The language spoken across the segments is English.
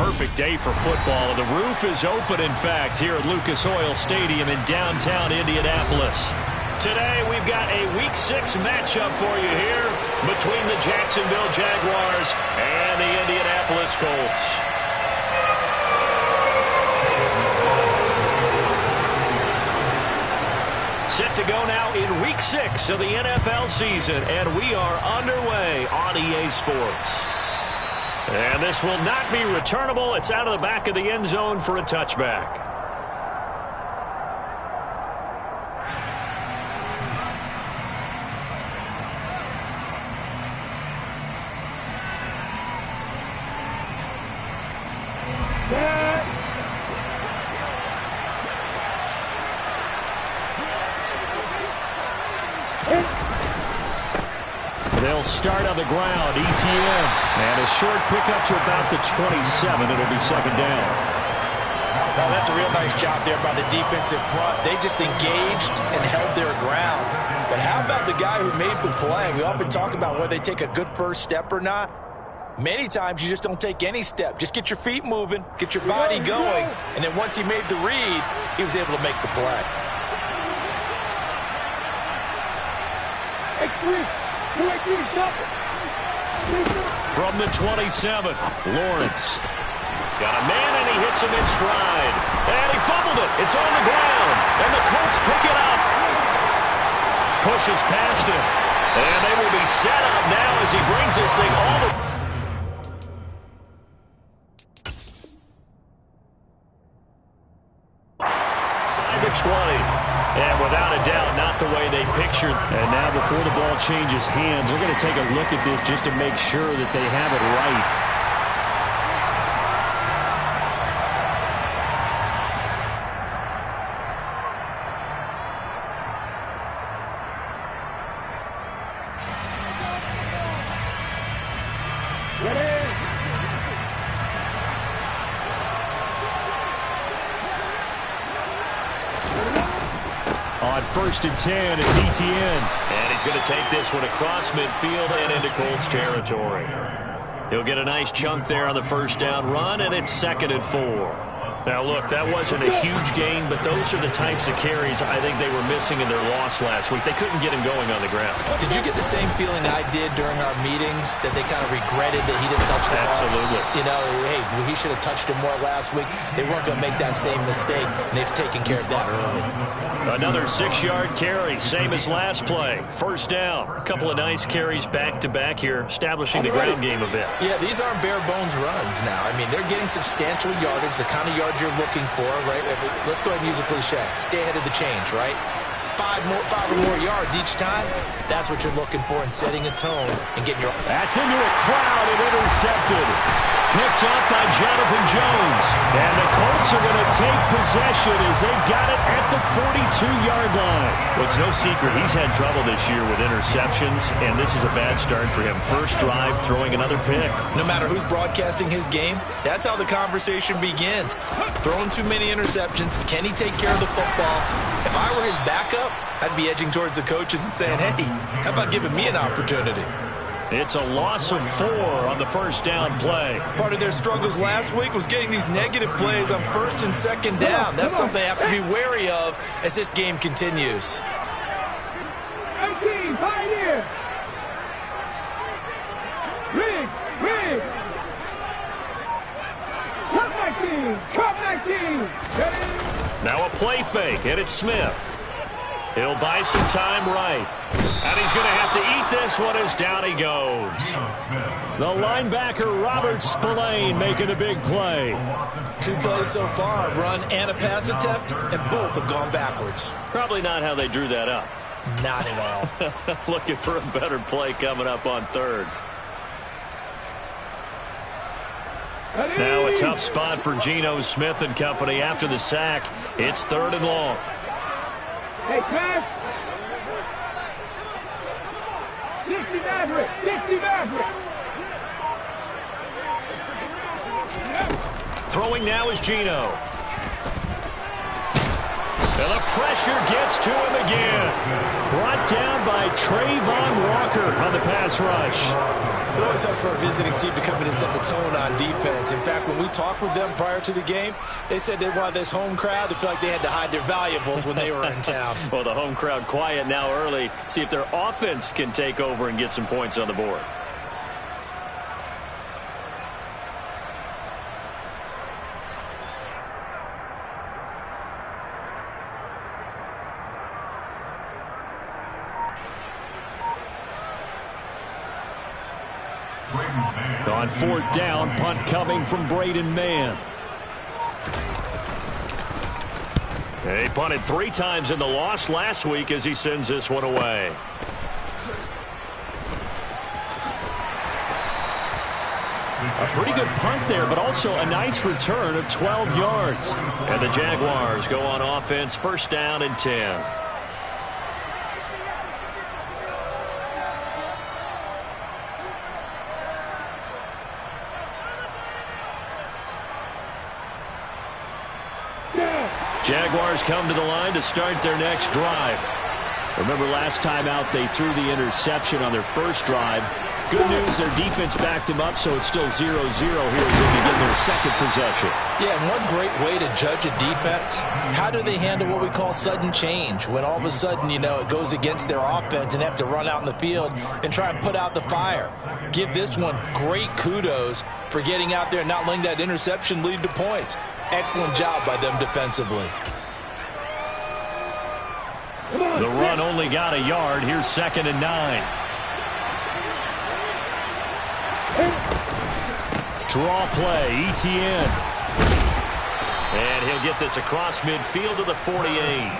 perfect day for football. The roof is open, in fact, here at Lucas Oil Stadium in downtown Indianapolis. Today, we've got a Week 6 matchup for you here between the Jacksonville Jaguars and the Indianapolis Colts. Set to go now in Week 6 of the NFL season, and we are underway on EA Sports. And this will not be returnable. It's out of the back of the end zone for a touchback. They'll start on the ground, ETN. And a short pickup to about the 27. It'll be second down. Well, that's a real nice job there by the defensive front. They just engaged and held their ground. But how about the guy who made the play? We often talk about whether they take a good first step or not. Many times you just don't take any step. Just get your feet moving, get your body going, and then once he made the read, he was able to make the play. From the 27, Lawrence. Got a man, and he hits him in stride. And he fumbled it. It's on the ground. And the Colts pick it up. Pushes past him. And they will be set up now as he brings this thing all the way. The 20. And without a doubt, not the way they pictured. And now before the ball changes hands, they're going to take a look at this just to make sure that they have it right. On 1st and 10, it's ETN. And he's going to take this one across midfield and into Colts territory. He'll get a nice chunk there on the first down run, and it's 2nd and 4. Now, look, that wasn't a huge gain, but those are the types of carries I think they were missing in their loss last week. They couldn't get him going on the ground. Did you get the same feeling I did during our meetings, that they kind of regretted that he didn't touch the ball? Absolutely. You know, hey, he should have touched him more last week. They weren't going to make that same mistake, and they've taken care of that early. Another 6-yard carry, same as last play. First down. A couple of nice carries back-to-back here, establishing the ground game a bit. Yeah, these aren't bare-bones runs now. I mean, they're getting substantial yardage, the kind of yards you're looking for, right? Let's go ahead and use a cliche. Stay ahead of the change, right? Five or more yards each time. That's what you're looking for in setting a tone and getting your... That's into a crowd and intercepted. Picked up by Jonathan Jones. And the Colts are going to take possession as they've got it at the 42-yard line. Well, it's no secret he's had trouble this year with interceptions, and this is a bad start for him. First drive, throwing another pick. No matter who's broadcasting his game, that's how the conversation begins. Throwing too many interceptions. Can he take care of the football? If I were his backup, I'd be edging towards the coaches and saying, hey, how about giving me an opportunity? It's a loss of 4 on the first down play. Part of their struggles last week was getting these negative plays on 1st and 2nd down. That's something they have to be wary of as this game continues. 18, pioneer. Rig. Cut 19. Now a play fake, and it's Smith. He'll buy some time right. And he's going to have to eat this one as down he goes. The linebacker, Robert Spillane, making a big play. 2 plays so far, run and a pass attempt, and both have gone backwards. Probably not how they drew that up. Not at all. Looking for a better play coming up on 3rd. Now a tough spot for Geno Smith and company after the sack. It's 3rd and long. Hey, pass. 60 Maverick. Throwing now is Geno. And the pressure gets to him again. Brought down by Trayvon Walker on the pass rush. It always helps for a visiting team to come in and set the tone on defense. In fact, when we talked with them prior to the game, they said they wanted this home crowd to feel like they had to hide their valuables when they were in town. Well, the home crowd quiet now early. See if their offense can take over and get some points on the board. On fourth down, punt coming from Braden Mann. He punted 3 times in the loss last week as he sends this one away. A pretty good punt there, but also a nice return of 12 yards. And the Jaguars go on offense, first down and 10. Jaguars come to the line to start their next drive. Remember last time out they threw the interception on their first drive. Good news, their defense backed them up, so it's still 0-0 here as they begin their second possession. Yeah, and one great way to judge a defense, how do they handle what we call sudden change? When all of a sudden, you know, it goes against their offense and they have to run out in the field and try and put out the fire. Give this one great kudos for getting out there and not letting that interception lead to points. Excellent job by them defensively. The run only got a yard. Here's 2nd and 9. Draw play, Etienne. And he'll get this across midfield to the 48.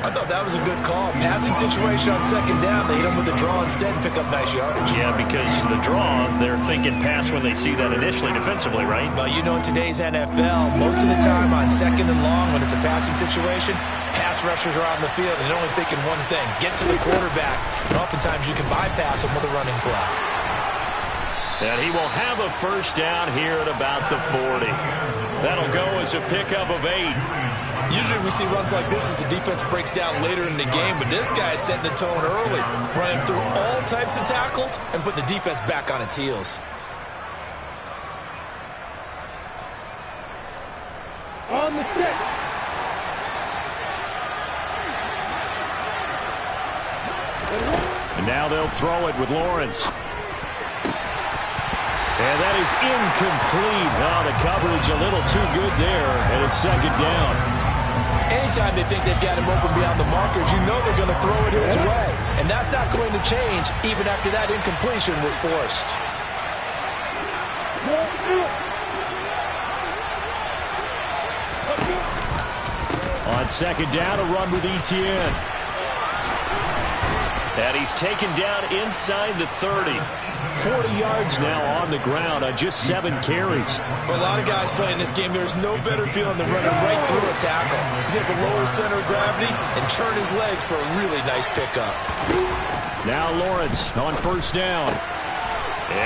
I thought that was a good call. Passing situation on 2nd down. They hit him with the draw instead and pick up nice yardage. Yeah, because the draw, they're thinking pass when they see that initially defensively, right? But you know in today's NFL, most of the time on 2nd and long when it's a passing situation, pass rushers are out in the field and they're only thinking one thing, get to the quarterback. And oftentimes you can bypass them with a running play. And he will have a first down here at about the 40. That'll go as a pickup of 8. Usually we see runs like this as the defense breaks down later in the game, but this guy is setting the tone early, running through all types of tackles and putting the defense back on its heels. On the stick. And now they'll throw it with Lawrence. And that is incomplete. Oh, the coverage a little too good there, and it's 2nd down. Anytime they think they've got him open beyond the markers, you know they're going to throw it his way. And that's not going to change even after that incompletion was forced. On 2nd down, a run with Etienne. And he's taken down inside the 30. 40 yards now on the ground on just 7 carries. For a lot of guys playing this game, there's no better feeling than running right through a tackle. He's able to lower center of gravity and turn his legs for a really nice pickup. Now Lawrence on 1st down.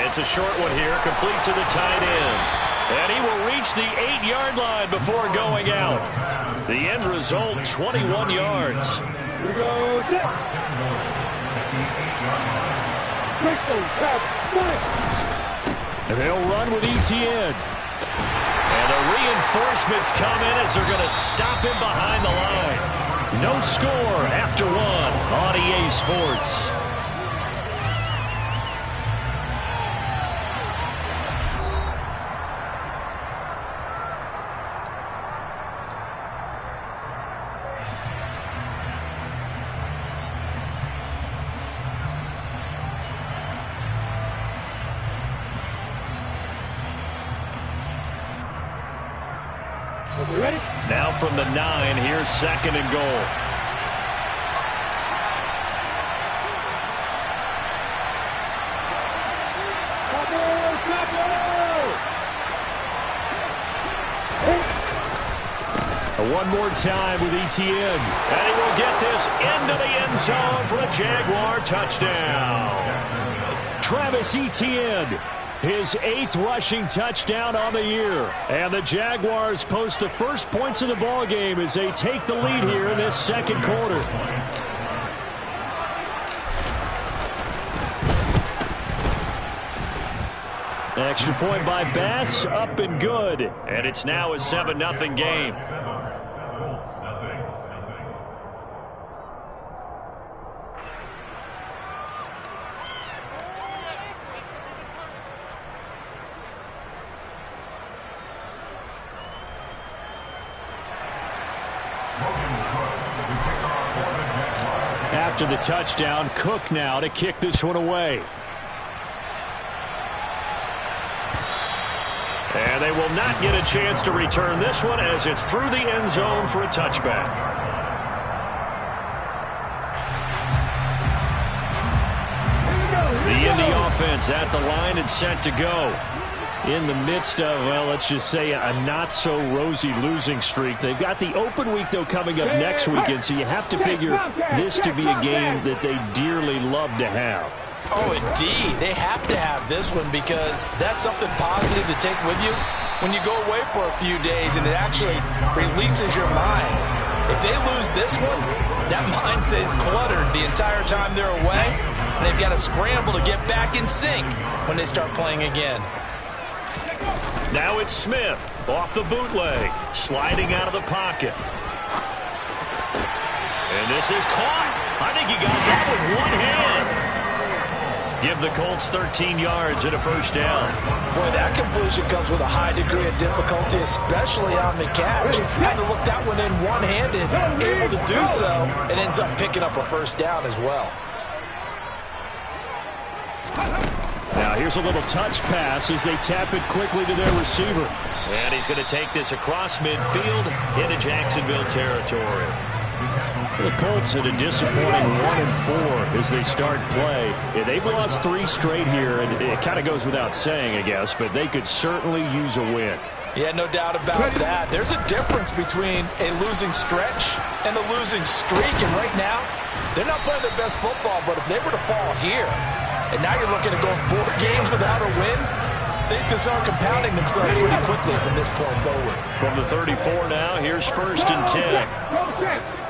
It's a short one here, complete to the tight end. And he will reach the 8-yard line before going out. The end result, 21 yards. Here we go, And they'll run with Etienne. And the reinforcements come in as they're going to stop him behind the line. No score after 1 on EA Sports. Ready? Now from the 9, here's 2nd and goal. One more time with Etienne. And he will get this into the end zone for a Jaguar touchdown. Travis Etienne His 8th rushing touchdown on the year. And the Jaguars post the first points of the ball game as they take the lead here in this second quarter. Extra point by Bass, up and good. And it's now a 7-0 game. After the touchdown, Cook now to kick this one away. And they will not get a chance to return this one as it's through the end zone for a touchback. The Indy offense at the line and set to go. In the midst of, well, let's just say a not-so-rosy losing streak. They've got the open week, though, coming up next weekend, so you have to figure this to be a game that they dearly love to have. Oh, indeed. They have to have this one because that's something positive to take with you when you go away for a few days, and it actually releases your mind. If they lose this one, that mind stays cluttered the entire time they're away, and they've got to scramble to get back in sync when they start playing again. Now it's Smith off the bootleg, sliding out of the pocket. And this is caught. I think he got that with one hand. Give the Colts 13 yards and a first down. Boy, that completion comes with a high degree of difficulty, especially on the catch. Had to look that one in one-handed, able to do so, and ends up picking up a first down as well. Now here's a little touch pass as they tap it quickly to their receiver. And he's going to take this across midfield into Jacksonville territory. The Colts had a disappointing 1-4 as they start play. Yeah, they've lost 3 straight here, and it kind of goes without saying, I guess, but they could certainly use a win. Yeah, no doubt about that. There's a difference between a losing stretch and a losing streak, and right now, they're not playing their best football, but if they were to fall here, and now you're looking at going 4 games without a win, things can start compounding themselves pretty quickly from this point forward. From the 34 now, here's 1st and 10.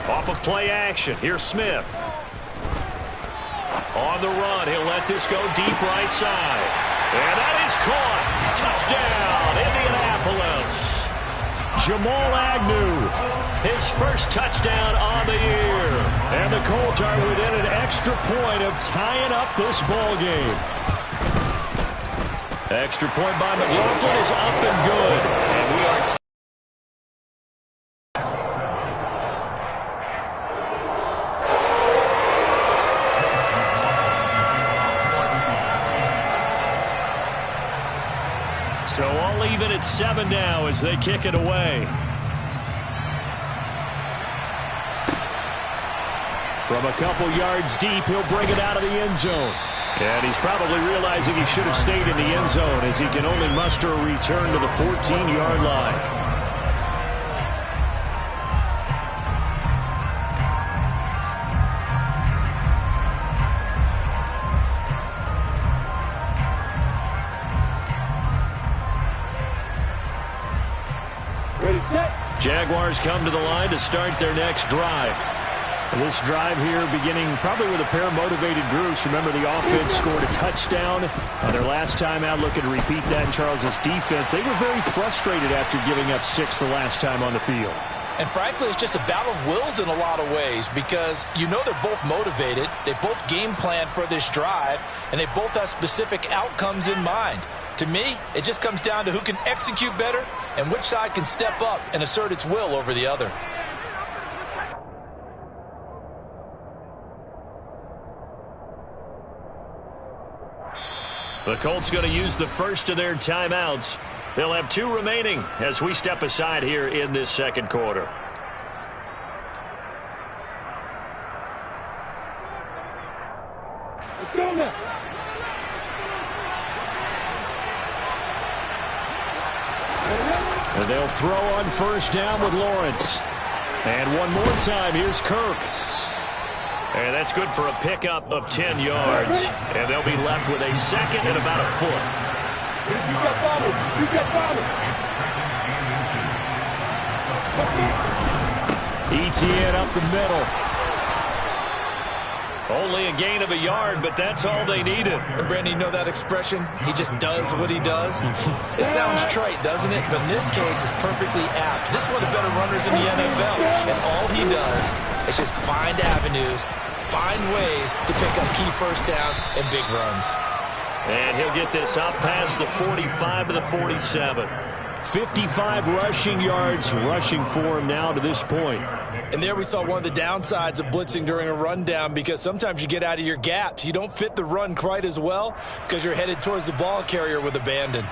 Off of play action, here's Smith. On the run, he'll let this go deep right side. And that is caught. Touchdown, Indianapolis. Jamal Agnew, his first touchdown on the year. And the Colts are within an extra point of tying up this ball game. Extra point by McLaughlin is up and good. And we are so all even at 7 now as they kick it away. From a couple yards deep, he'll bring it out of the end zone. And he's probably realizing he should have stayed in the end zone as he can only muster a return to the 14-yard line. Jaguars come to the line to start their next drive. This drive here beginning probably with a pair of motivated groups. Remember, the offense scored a touchdown on their last time out. Looking to repeat that in Charles's defense. They were very frustrated after giving up 6 the last time on the field. And frankly, it's just a battle of wills in a lot of ways because you know they're both motivated. They both game plan for this drive, and they both have specific outcomes in mind. To me, it just comes down to who can execute better and which side can step up and assert its will over the other. The Colts going to use the first of their timeouts. They'll have 2 remaining as we step aside here in this second quarter. Let's go now. And they'll throw on first down with Lawrence. And one more time, here's Kirk. And that's good for a pickup of 10 yards. And they'll be left with a second and about a foot. You got bobbled. You got bobbled. ETN up the middle. Only a gain of a yard, but that's all they needed. And Brandon, you know that expression? He just does what he does? It sounds trite, doesn't it? But in this case, it's perfectly apt. This is one of the better runners in the NFL. And all he does is just find avenues, find ways to pick up key first downs and big runs. And he'll get this up past the 45 to the 47. 55 rushing yards rushing for him now to this point. And there we saw one of the downsides of blitzing during a rundown, because sometimes you get out of your gaps. You don't fit the run quite as well because you're headed towards the ball carrier with abandon.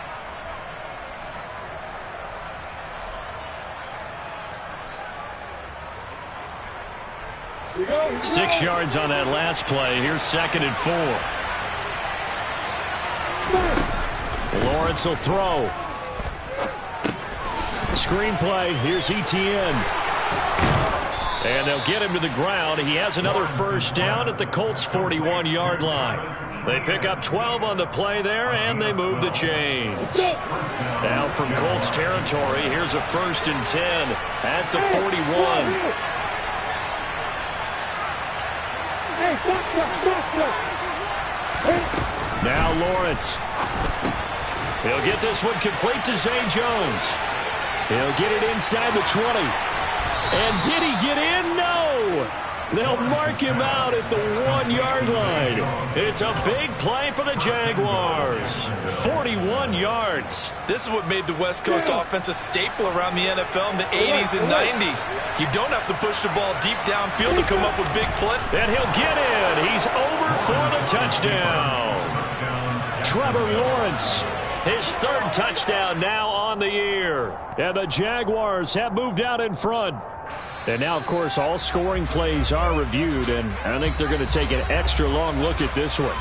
Here we go. 6 yards on that last play. Here's 2nd and 4. Lawrence will throw. Screen play. Here's ETN. And they'll get him to the ground. He has another first down at the Colts' 41-yard line. They pick up 12 on the play there, and they move the chains. Now from Colts territory, here's a 1st and 10 at the 41. Now Lawrence. He'll get this one complete to Zay Jones. He'll get it inside the 20. And did he get in? No! They'll mark him out at the 1-yard line. It's a big play for the Jaguars. 41 yards. This is what made the West Coast offense a staple around the NFL in the 80s and 90s. You don't have to push the ball deep downfield to come up with big play. And he'll get in. He's over for the touchdown. Trevor Lawrence, his 3rd touchdown now on the year. And the Jaguars have moved out in front. And now, of course, all scoring plays are reviewed, and I think they're going to take an extra long look at this one.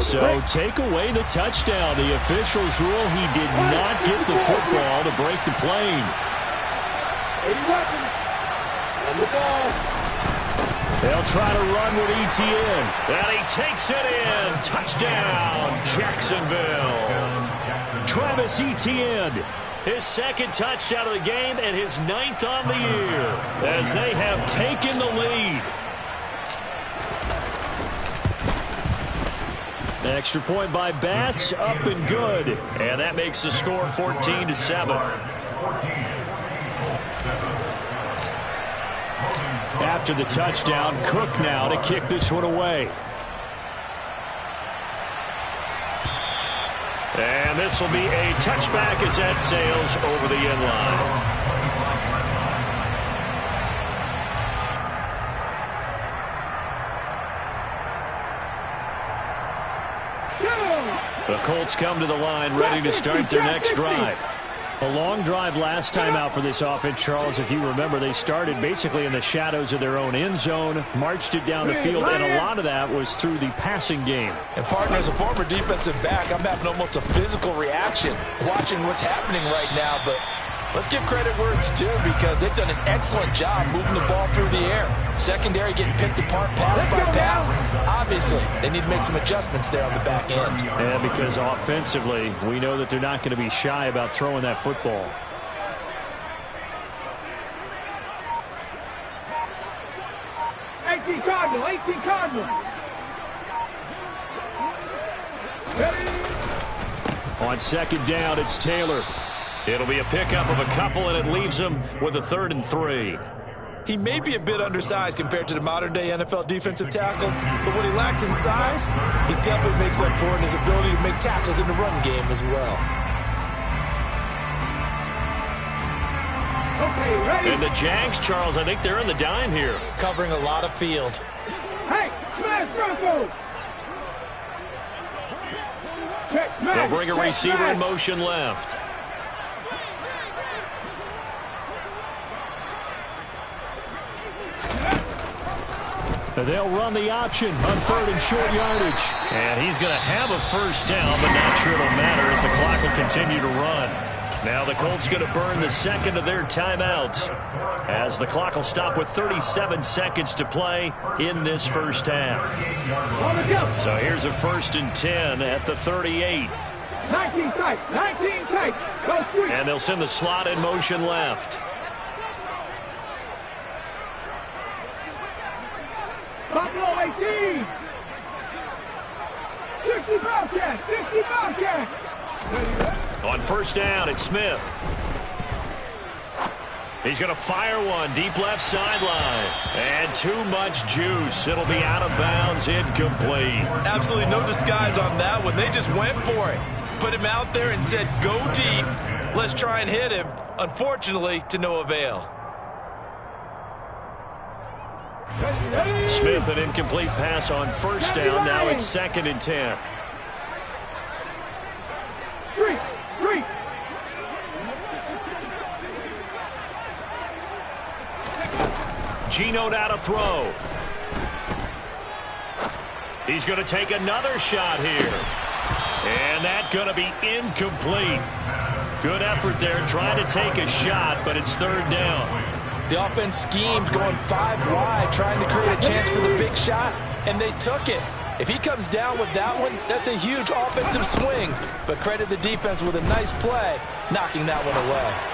So take away the touchdown. The officials rule he did not get the football to break the plane. 80 weapons. On the ball. They'll try to run with ETN. And he takes it in. Touchdown, Jacksonville. Travis Etienne, his 2nd touchdown of the game and his 9th on the year as they have taken the lead. Extra point by Bass, up and good. And that makes the score 14-7. After the touchdown, Cook now to kick this one away. And this will be a touchback as that sails over the end line. The Colts come to the line ready to start their next drive. A long drive last time out for this offense, Charles. If you remember, they started basically in the shadows of their own end zone, marched it down the field, and a lot of that was through the passing game. And partner, as a former defensive back, I'm having almost a physical reaction watching what's happening right now. But let's give credit where it's due, because they've done an excellent job moving the ball through the air. Secondary getting picked apart pass by pass. Obviously, they need to make some adjustments there on the back end. And because offensively, we know that they're not going to be shy about throwing that football. Cardinal, 18 Cardinal. On 2nd down, it's Taylor. It'll be a pickup of a couple, and it leaves him with a 3rd and 3. He may be a bit undersized compared to the modern-day NFL defensive tackle, but what he lacks in size, he definitely makes up for in his ability to make tackles in the run game as well. Okay, ready? And the Jags, Charles, I think they're in the dime here. Covering a lot of field. Hey, smash Bronco! They'll bring a receiver in motion left. They'll run the option on 3rd and short yardage. And he's going to have a first down, but not sure it'll matter as the clock will continue to run. Now the Colts going to burn the second of their timeouts as the clock will stop with 37 seconds to play in this first half. So here's a 1st and 10 at the 38. 19 tight, 19 tight. Go street. And they'll send the slot in motion left. Buffalo 18. 60 Bobcat, 60 Bobcat. On 1st down, it's Smith. He's going to fire one deep left sideline. And too much juice. It'll be out of bounds, incomplete. Absolutely no disguise on that one. They just went for it. Put him out there and said, go deep. Let's try and hit him. Unfortunately, to no avail. Smith, an incomplete pass on 1st down. Now it's 2nd and 10. Street. Geno now to throw. He's going to take another shot here. And that's going to be incomplete. Good effort there trying to take a shot, but it's 3rd down. The offense schemed going 5 wide, trying to create a chance for the big shot, and they took it. If he comes down with that one, that's a huge offensive swing. But credit the defense with a nice play, knocking that one away.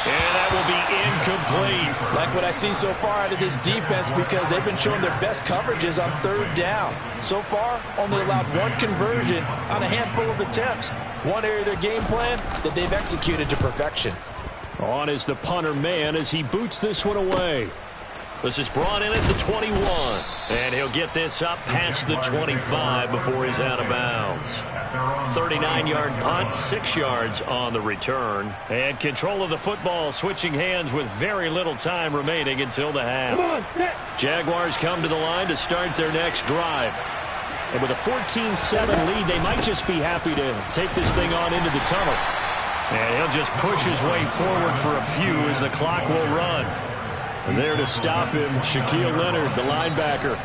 And that will be incomplete. Like what I see so far out of this defense, because they've been showing their best coverages on 3rd down. So far, only allowed 1 conversion on a handful of attempts. One area of their game plan that they've executed to perfection. On is the punter man as he boots this one away. This is brought in at the 21. And he'll get this up past the 25 before he's out of bounds. 39-yard punt, 6 yards on the return. And control of the football switching hands with very little time remaining until the half. Jaguars come to the line to start their next drive. And with a 14-7 lead, they might just be happy to take this thing on into the tunnel. And he'll just push his way forward for a few as the clock will run. And there to stop him, Shaquille Leonard, the linebacker.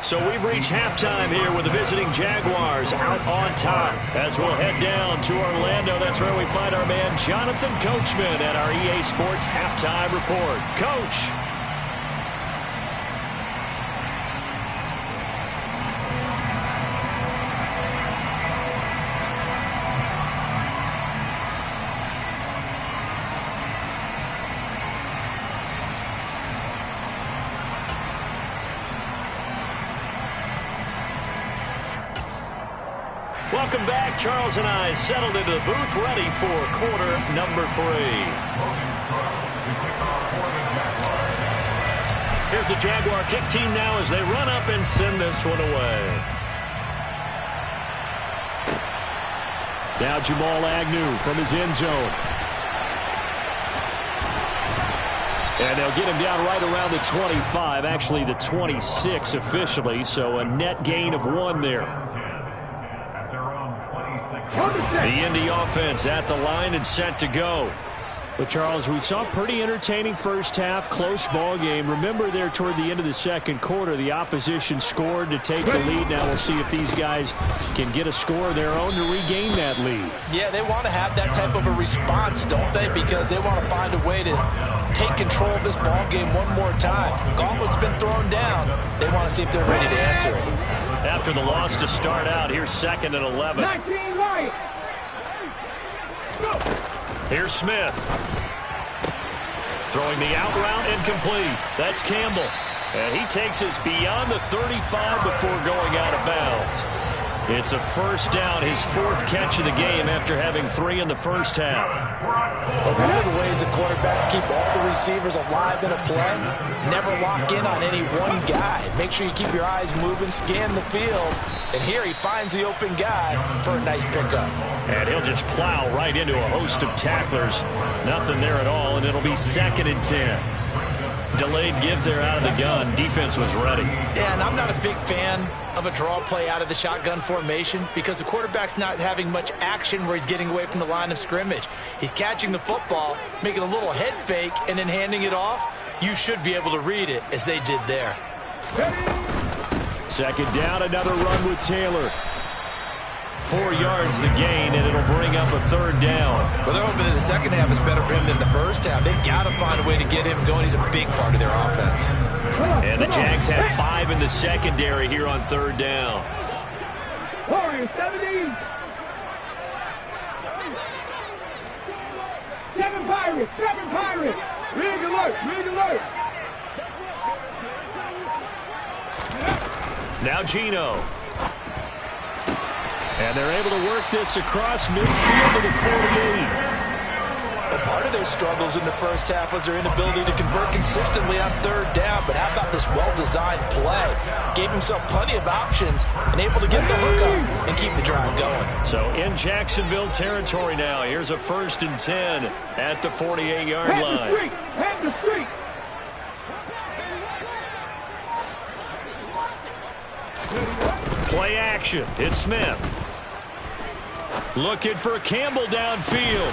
So we've reached halftime here with the visiting Jaguars out on top. As we'll head down to Orlando, that's where we find our man Jonathan Coachman at our EA Sports Halftime Report. Coach. Welcome back. Charles and I settled into the booth, ready for quarter number 3. Here's the Jaguar kick team now as they run up and send this one away. Now Jamal Agnew from his end zone. And they'll get him down right around the 25, actually the 26 officially, so a net gain of 1 there. The Indy offense at the line and set to go. Well, Charles, we saw a pretty entertaining first half, close ball game. Remember there toward the end of the second quarter, the opposition scored to take the lead. Now we'll see if these guys can get a score of their own to regain that lead. Yeah, they want to have that type of a response, don't they? Because they want to find a way to take control of this ball game one more time. Gauntlet's been thrown down. They want to see if they're ready to answer it. After the loss to start out, here's 2nd and 11. 19 right. Here's Smith. Throwing the out route incomplete. That's Campbell. And he takes us beyond the 35 before going out of bounds. It's a 1st down, his 4th catch of the game after having 3 in the first half. One of the ways the quarterbacks keep all the receivers alive in a play, never lock in on any one guy. Make sure you keep your eyes moving, scan the field, and here he finds the open guy for a nice pickup. And he'll just plow right into a host of tacklers. Nothing there at all, and it'll be 2nd and 10. Delayed give there out of the gun. Defense was ready. Yeah, and I'm not a big fan of a draw play out of the shotgun formation because the quarterback's not having much action where he's getting away from the line of scrimmage. He's catching the football, making a little head fake, and then handing it off. You should be able to read it as they did there. 2nd down, another run with Taylor. 4 yards the gain, and it'll bring up a third down. Well, they're hoping that the second half is better for him than the first half. They've got to find a way to get him going. He's a big part of their offense. And the Jags have 5 in the secondary here on third down. 70. 7 Pirates, 7 Pirates. Rig alert, rig alert. Now Gino. And they're able to work this across midfield to the 48. Well, part of their struggles in the first half was their inability to convert consistently on third down. But how about this well-designed play? Gave himself plenty of options and able to get the hook up and keep the drive going. So in Jacksonville territory now. Here's a 1st and 10 at the 48-yard line. Head the street. Play action. It's Smith. Looking for Campbell downfield.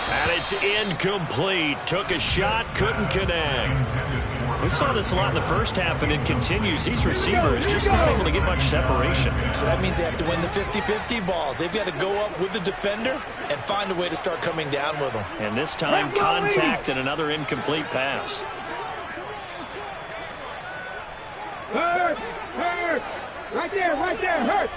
And it's incomplete. Took a shot, couldn't connect. We saw this a lot in the first half, and it continues. These receivers just not able to get much separation. So that means they have to win the 50-50 balls. They've got to go up with the defender and find a way to start coming down with them. And this time, contact and another incomplete pass. Hurt, hurt. Right there, hurt.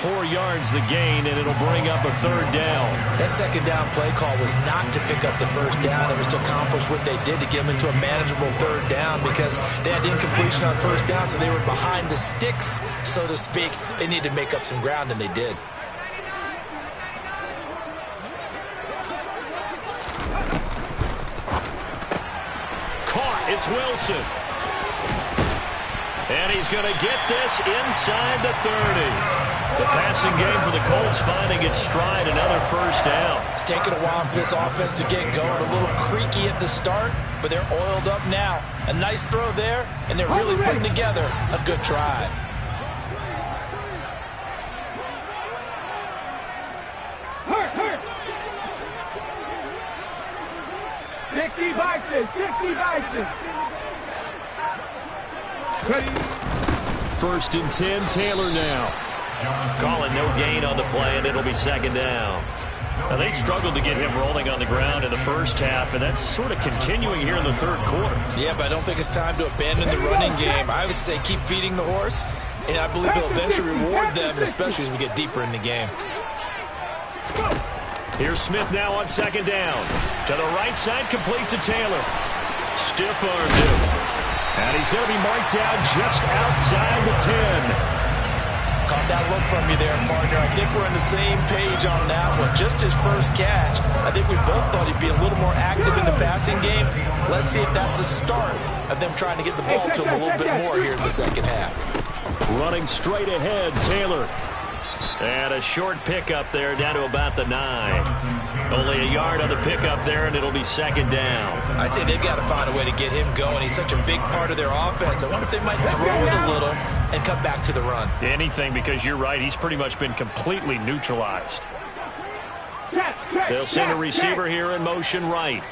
4 yards the gain, and it'll bring up a third down. That second down play call was not to pick up the first down. It was to accomplish what they did to get them into a manageable third down because they had incompletion on first down, so they were behind the sticks, so to speak. They needed to make up some ground, and they did. Caught. It's Wilson. And he's going to get this inside the 30. The passing game for the Colts finding its stride, another first down. It's taken a while for this offense to get going. A little creaky at the start, but they're oiled up now. A nice throw there, and they're really putting together a good drive. Hurt. 60 Bison. Ready. 1st and 10, Taylor now. Calling no gain on the play, and it'll be second down. Now, they struggled to get him rolling on the ground in the first half, and that's sort of continuing here in the third quarter. Yeah, but I don't think it's time to abandon the running game. I would say keep feeding the horse, and I believe he'll eventually reward them, especially as we get deeper in the game. Here's Smith now on second down. To the right side, complete to Taylor. Stiff-armed him. And he's going to be marked down just outside the 10. Caught that look from you there, partner. I think we're on the same page on that one. Just his first catch. I think we both thought he'd be a little more active in the passing game. Let's see if that's the start of them trying to get the ball to him a little bit more here in the second half. Running straight ahead, Taylor. And a short pickup there down to about the 9. Only a yard on the pickup there, and it'll be second down. I'd say they've got to find a way to get him going. He's such a big part of their offense. I wonder if they might throw it a little and come back to the run. Anything, because you're right. He's pretty much been completely neutralized. They'll send a receiver here in motion right.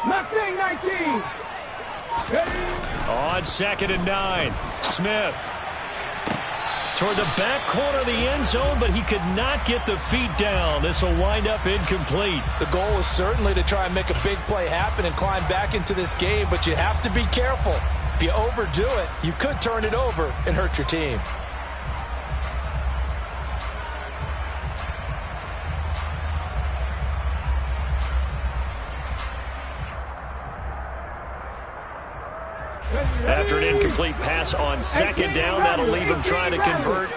Mustang 19. On 2nd and 9, Smith. Toward the back corner of the end zone, but he could not get the feet down. This will wind up incomplete. The goal is certainly to try and make a big play happen and climb back into this game, but you have to be careful. If you overdo it, you could turn it over and hurt your team. After an incomplete pass on second down, that'll leave him trying to convert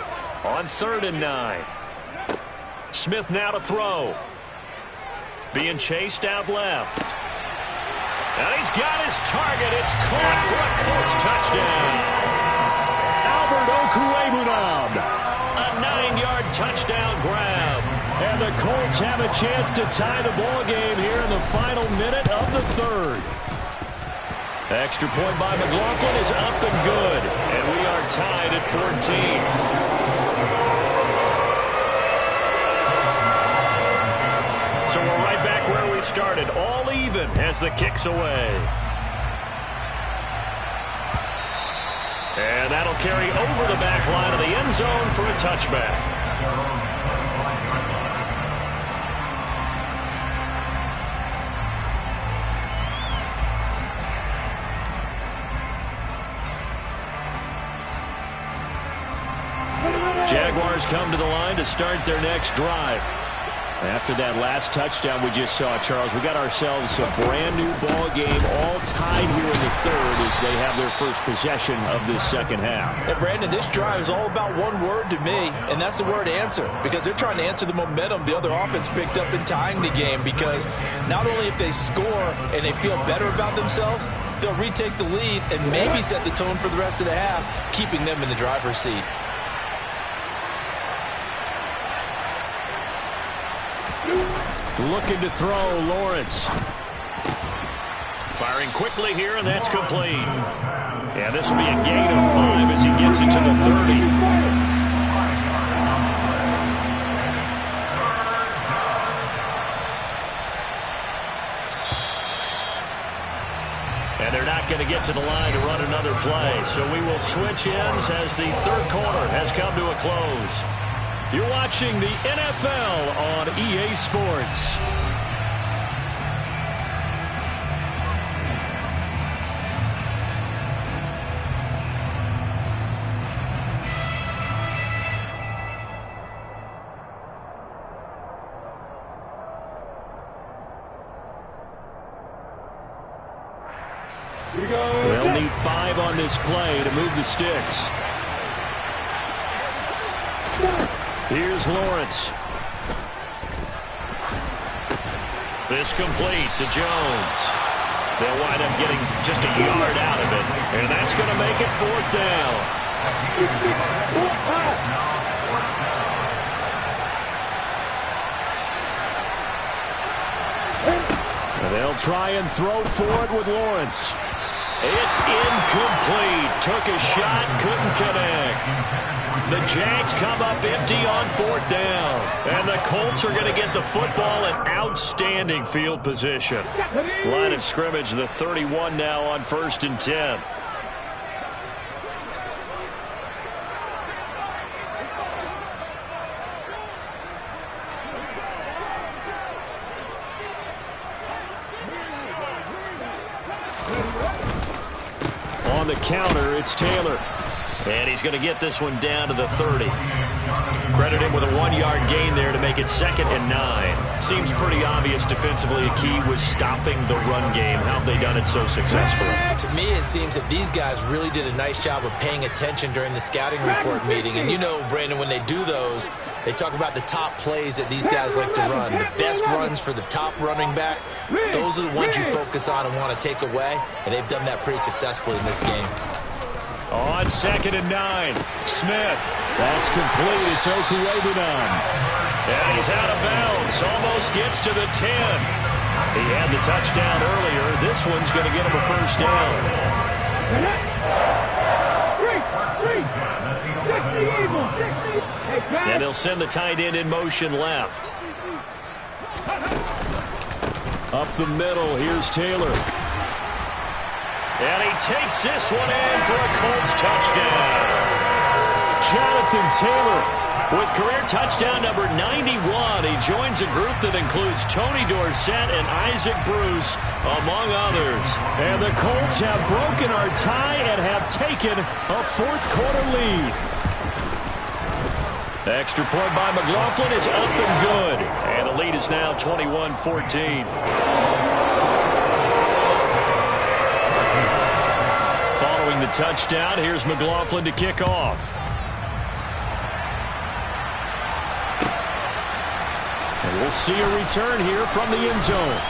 on 3rd and 9. Smith now to throw. Being chased out left. And he's got his target. It's caught for a Colts touchdown. Albert Okwuegbunam. A 9-yard touchdown grab. And the Colts have a chance to tie the ball game here in the final minute of the 3rd. Extra point by McLaughlin is up and good. And we are tied at 14. So we're right back started all even as the kick's away. And that'll carry over the back line of the end zone for a touchback. Jaguars come to the line to start their next drive. After that last touchdown we just saw, Charles, we got ourselves a brand-new ball game, all tied here in the third as they have their first possession of this second half. And, Brandon, this drive is all about one word to me, and that's the word answer, because they're trying to answer the momentum the other offense picked up in tying the game, because not only if they score and they feel better about themselves, they'll retake the lead and maybe set the tone for the rest of the half, keeping them in the driver's seat. Looking to throw, Lawrence. Firing quickly here, and that's complete. Yeah, this will be a gain of 5 as he gets it to the 30. And they're not going to get to the line to run another play, so we will switch ends as the third quarter has come to a close. You're watching the NFL on EA Sports. They'll need 5 on this play to move the sticks. Here's Lawrence. This complete to Jones. They'll wind up getting just a yard out of it, and that's going to make it 4th down. And they'll try and throw for it with Lawrence. It's incomplete. Took a shot, couldn't connect. The Jags come up empty on 4th down. And the Colts are going to get the football in outstanding field position. Line of scrimmage, the 31 now on 1st and 10. On the counter, it's Taylor. And he's going to get this one down to the 30. Credit him with a 1-yard gain there to make it 2nd and 9. Seems pretty obvious defensively a key was stopping the run game. How have they done it so successfully? To me, it seems that these guys really did a nice job of paying attention during the scouting report meeting. And you know, Brandon, when they do those, they talk about the top plays that these guys like to run. The best runs for the top running back, those are the ones you focus on and want to take away. And they've done that pretty successfully in this game. On 2nd and 9, Smith. That's complete. It's Okuebunan. And he's out of bounds. Almost gets to the 10. He had the touchdown earlier. This one's going to get him a 1st down. And they'll send the tight end in motion left. Up the middle, here's Taylor. And he takes this one in for a Colts touchdown. Jonathan Taylor with career touchdown number 91. He joins a group that includes Tony Dorsett and Isaac Bruce, among others. And the Colts have broken our tie and have taken a 4th quarter lead. Extra point by McLaughlin is up and good. And the lead is now 21-14. Following the touchdown, here's McLaughlin to kick off. And we'll see a return here from the end zone.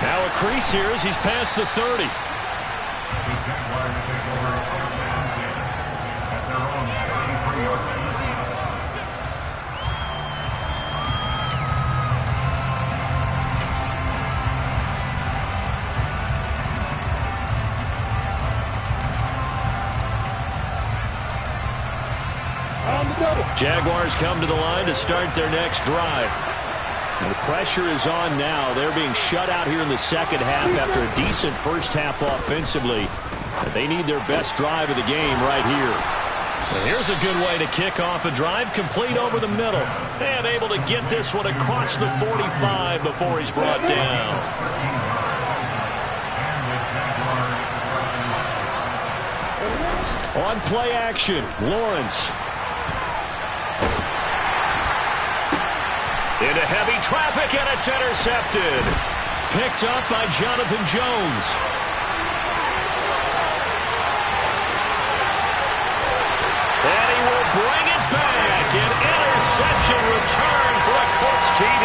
Now a crease here as he's past the 30. Jaguars come to the line to start their next drive. The pressure is on now. They're being shut out here in the second half after a decent first half offensively. They need their best drive of the game right here. And here's a good way to kick off a drive, complete over the middle. And able to get this one across the 45 before he's brought down. On play action, Lawrence. Into heavy traffic, and it's intercepted. Picked up by Jonathan Jones. And he will bring it back. An interception return for a Colts TD.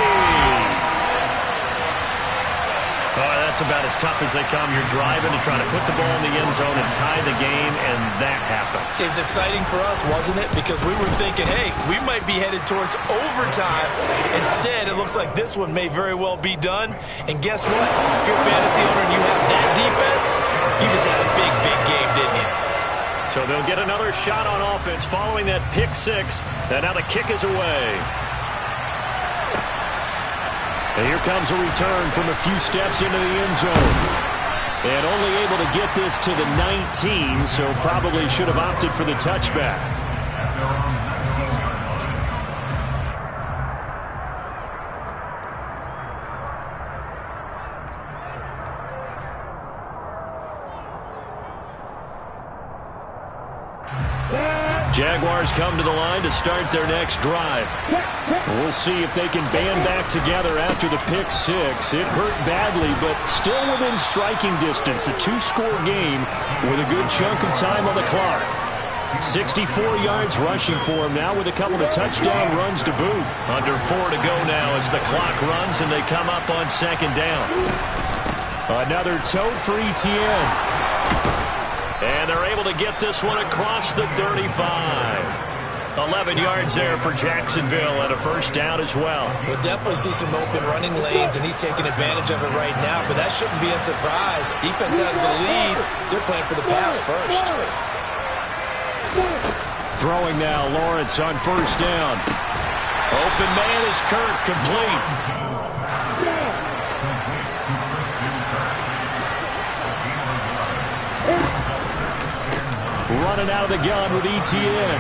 That's about as tough as they come. You're driving to try to put the ball in the end zone and tie the game, and that happens. It's exciting for us, wasn't it? Because we were thinking, hey, we might be headed towards overtime. Instead, it looks like this one may very well be done. And guess what? If you're a fantasy owner and you have that defense, you just had a big, big game, didn't you? So they'll get another shot on offense following that pick six. And now the kick is away. And here comes a return from a few steps into the end zone. And only able to get this to the 19, so probably should have opted for the touchback. Jaguars come to the line to start their next drive. We'll see if they can band back together after the pick six. It hurt badly, but still within striking distance. A two-score game with a good chunk of time on the clock. 64 yards rushing for him now with a couple of touchdown runs to boot. Under 4 to go now as the clock runs and they come up on second down. Another tote for ETN. And they're able to get this one across the 35. 11 yards there for Jacksonville and a first down as well. We'll definitely see some open running lanes, and he's taking advantage of it right now, but that shouldn't be a surprise. Defense has the lead. They're playing for the pass first. Throwing now, Lawrence on first down. Open man is Kirk, complete. Running out of the gun with ETN.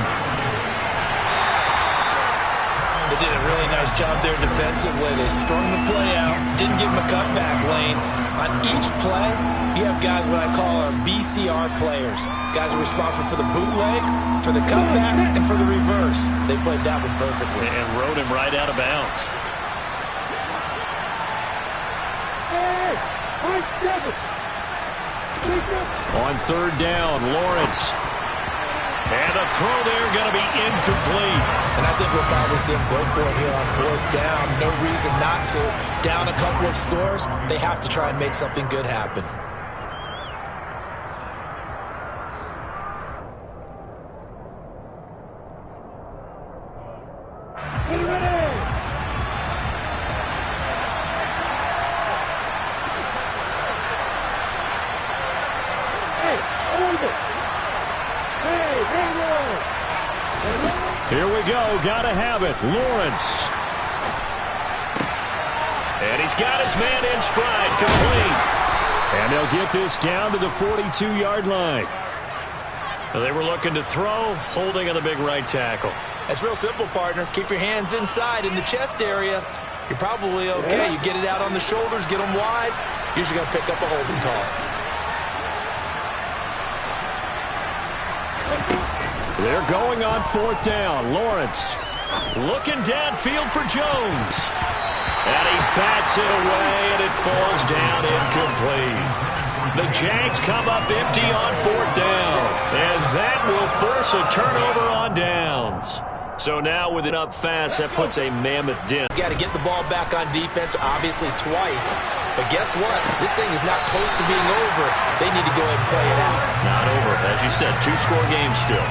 They did a really nice job there defensively. They strung the play out, didn't give him a cutback lane. On each play, you have guys what I call our BCR players. Guys are responsible for the bootleg, for the cutback, and for the reverse. They played that one perfectly. And rode him right out of bounds. On third down, Lawrence. And the throw there going to be incomplete. And I think we'll probably see him go for it here on fourth down. No reason not to. Down a couple of scores, they have to try and make something good happen. Here we go. Gotta have it. Lawrence. And he's got his man in stride. Complete. And they'll get this down to the 42-yard line. They were looking to throw, holding on the big right tackle. It's real simple, partner. Keep your hands inside in the chest area. You're probably okay. You get it out on the shoulders, get them wide. Usually going to pick up a holding call. They're going on fourth down. Lawrence looking downfield for Jones. And he bats it away, and it falls down incomplete. The Jags come up empty on fourth down. And that will force a turnover on downs. So now with it up fast, that puts a mammoth dent. Got to get the ball back on defense, obviously twice. But guess what? This thing is not close to being over. They need to go ahead and play it out. Not over. As you said, two-score game still.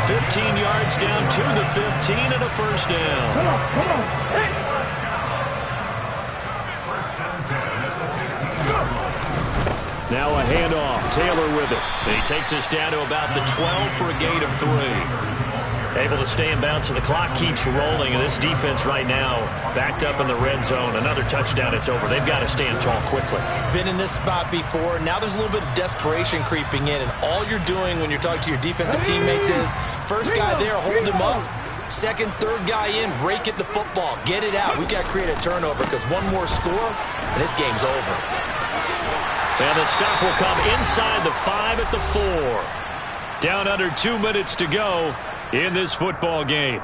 15 yards down to the 15 and a first down. Come on. Hey. Now a handoff. Taylor with it. He takes us down to about the 12 for a gain of 3. Able to stay in bounds, so the clock keeps rolling. And this defense right now backed up in the red zone. Another touchdown, it's over. They've got to stand tall quickly. Been in this spot before. Now there's a little bit of desperation creeping in. And all you're doing when you're talking to your defensive teammates is, first guy there, hold him up. Second, third guy in, rake at the football. Get it out. We've got to create a turnover because one more score, and this game's over. And the stop will come inside the 5 at the 4. Down under 2 minutes to go in this football game.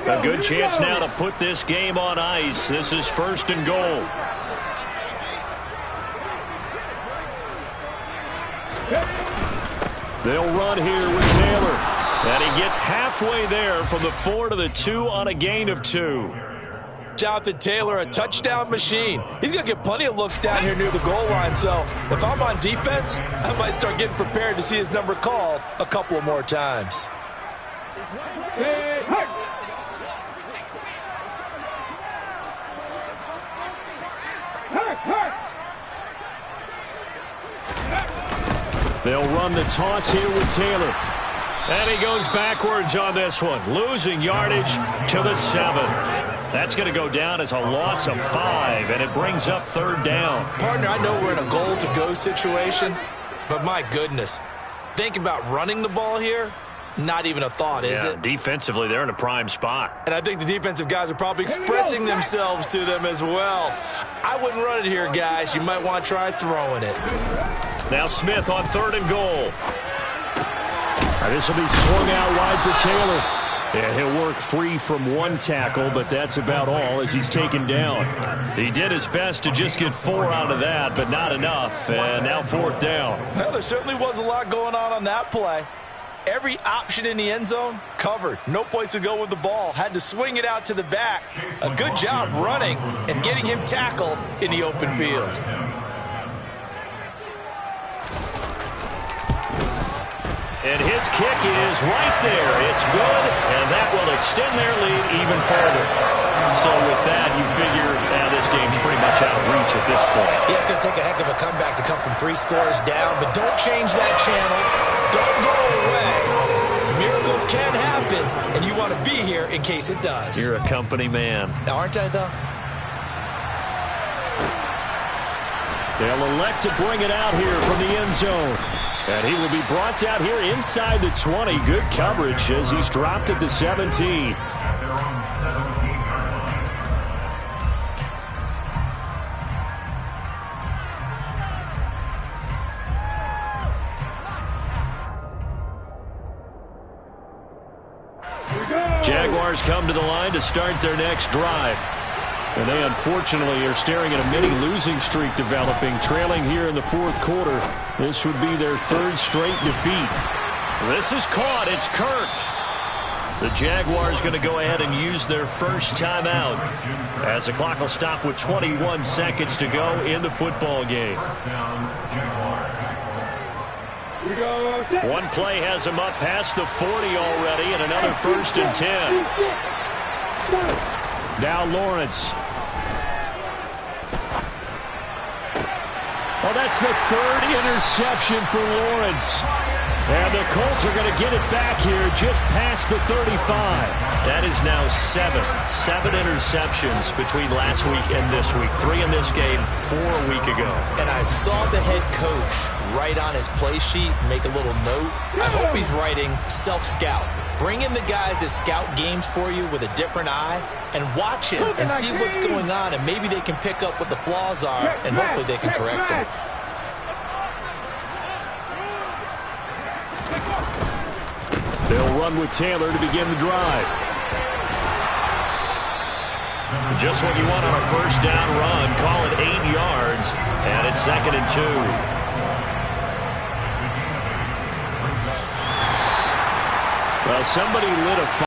A good chance now to put this game on ice. This is 1st and goal. They'll run here with Taylor. And he gets halfway there from the 4 to the 2 on a gain of 2. Jonathan Taylor, a touchdown machine. He's going to get plenty of looks down here near the goal line. So if I'm on defense, I might start getting prepared to see his number called a couple of more times. They'll run the toss here with Taylor. And he goes backwards on this one, losing yardage to the 7. That's going to go down as a loss of 5, and it brings up 3rd down. Partner, I know we're in a goal-to-go situation, but my goodness, think about running the ball here. Not even a thought, is it? Defensively, they're in a prime spot. And I think the defensive guys are probably expressing themselves to them as well. I wouldn't run it here, guys. You might want to try throwing it. Now Smith on 3rd and goal. This will be swung out wide for Taylor. Yeah, he'll work free from one tackle, but that's about all as he's taken down. He did his best to just get 4 out of that, but not enough. And now 4th down. Well, there certainly was a lot going on that play. Every option in the end zone covered. No place to go with the ball. Had to swing it out to the back. A good job running and getting him tackled in the open field. And his kick is right there. It's good, and that will extend their lead even further. So with that, you figure this game's pretty much out of reach at this point. Yeah, it's going to take a heck of a comeback to come from 3 scores down, but don't change that channel. Don't go away. Miracles can happen, and you want to be here in case it does. You're a company man. Now, aren't I, though? They'll elect to bring it out here from the end zone. And he will be brought out here inside the 20. Good coverage as he's dropped at the 17. Jaguars come to the line to start their next drive. And they unfortunately are staring at a mini losing streak developing, trailing here in the 4th quarter. This would be their 3rd straight defeat. This is caught. It's Kirk. The Jaguars going to go ahead and use their first timeout as the clock will stop with 21 seconds to go in the football game. One play has him up past the 40 already, and another 1st and 10. Now Lawrence. Oh, that's the 3rd interception for Lawrence. And the Colts are going to get it back here just past the 35. That is now 7 interceptions between last week and this week. 3 in this game, 4 a week ago. And I saw the head coach write on his play sheet, make a little note. I hope he's writing self-scout. Bring in the guys that scout games for you with a different eye and watch him and see what's going on, and maybe they can pick up what the flaws are, and hopefully they can correct them. They'll run with Taylor to begin the drive. Just what you want on a 1st down run. Call it 8 yards, and it's 2nd and 2. Well, somebody lit a fire.